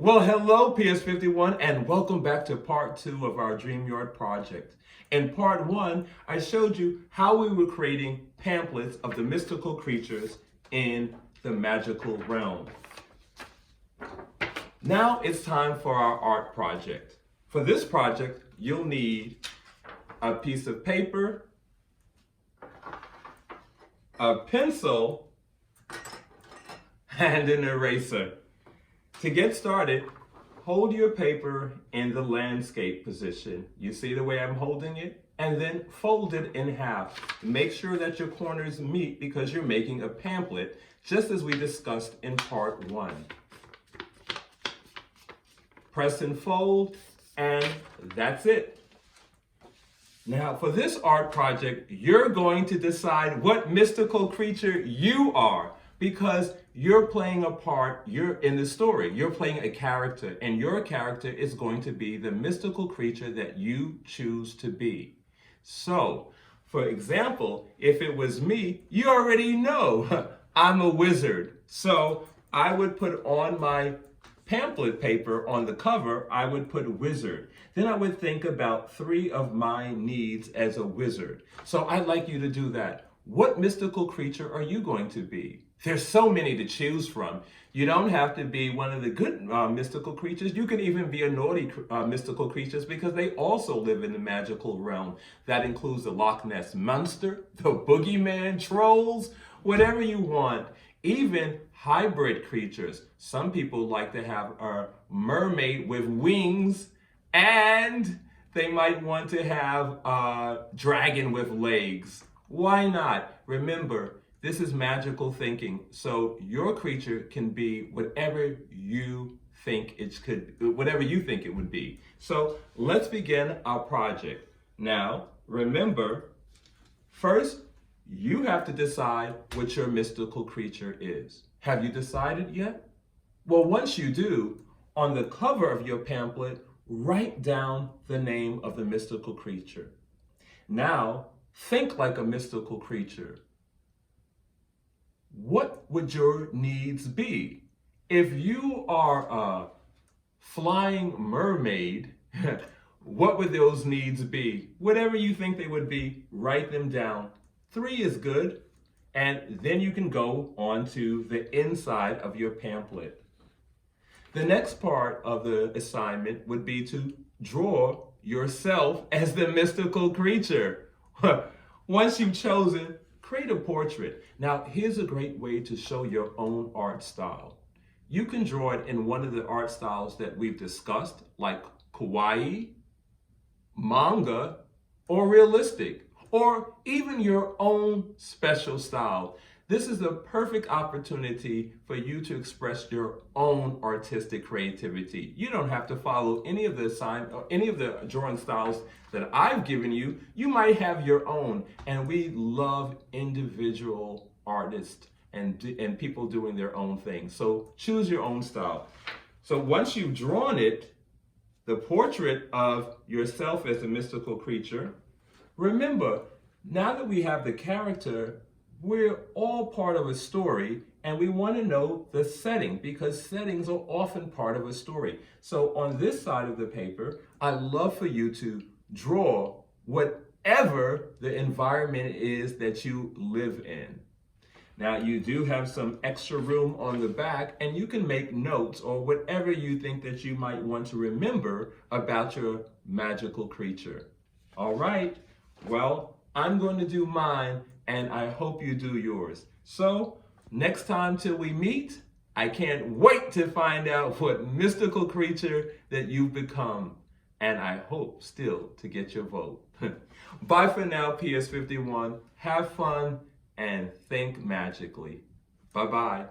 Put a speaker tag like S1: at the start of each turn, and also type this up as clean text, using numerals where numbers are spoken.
S1: Well, hello, PS51, and welcome back to part 2 of our DreamYard project. In part 1, I showed you how we were creating pamphlets of the mystical creatures in the magical realm. Now it's time for our art project. For this project, you'll need a piece of paper, a pencil, and an eraser. To get started, hold your paper in the landscape position. You see the way I'm holding it? And then fold it in half. Make sure that your corners meet because you're making a pamphlet, just as we discussed in part 1. Press and fold, and that's it. Now, for this art project, you're going to decide what mystical creature you are, because you're playing a part, you're in the story, you're playing a character, and your character is going to be the mystical creature that you choose to be. So, for example, if it was me, you already know I'm a wizard. So I would put on my pamphlet paper on the cover, I would put wizard. Then I would think about 3 of my needs as a wizard. So I'd like you to do that. What mystical creature are you going to be? There's so many to choose from. You don't have to be one of the good mystical creatures. You can even be a naughty mystical creatures because they also live in the magical realm. That includes the Loch Ness Monster, the Boogeyman, trolls, whatever you want. Even hybrid creatures. Some people like to have a mermaid with wings, and they might want to have a dragon with legs. Why not? Remember, this is magical thinking, so your creature can be whatever you think it would be. So let's begin our project. Now, remember, first, you have to decide what your mystical creature is. Have you decided yet? Well, once you do, on the cover of your pamphlet, write down the name of the mystical creature. Now, think like a mystical creature. What would your needs be? If you are a flying mermaid, what would those needs be? Whatever you think they would be, write them down. 3 is good, and then you can go on to the inside of your pamphlet. The next part of the assignment would be to draw yourself as the mystical creature. Once you've chosen, create a portrait. Now, here's a great way to show your own art style. You can draw it in one of the art styles that we've discussed, like kawaii, manga, or realistic, or even your own special style. This is the perfect opportunity for you to express your own artistic creativity. You don't have to follow any of the drawing styles that I've given you. You might have your own, and we love individual artists and people doing their own thing. So choose your own style. So once you've drawn it, the portrait of yourself as a mystical creature, remember, now that we have the character, we're all part of a story, and we want to know the setting because settings are often part of a story. So on this side of the paper, I'd love for you to draw whatever the environment is that you live in. Now, you do have some extra room on the back, and you can make notes or whatever you think that you might want to remember about your magical creature. All right, well, I'm going to do mine, and I hope you do yours. So, next time till we meet, I can't wait to find out what mystical creature that you've become. And I hope still to get your vote. Bye for now, PS51. Have fun and think magically. Bye-bye.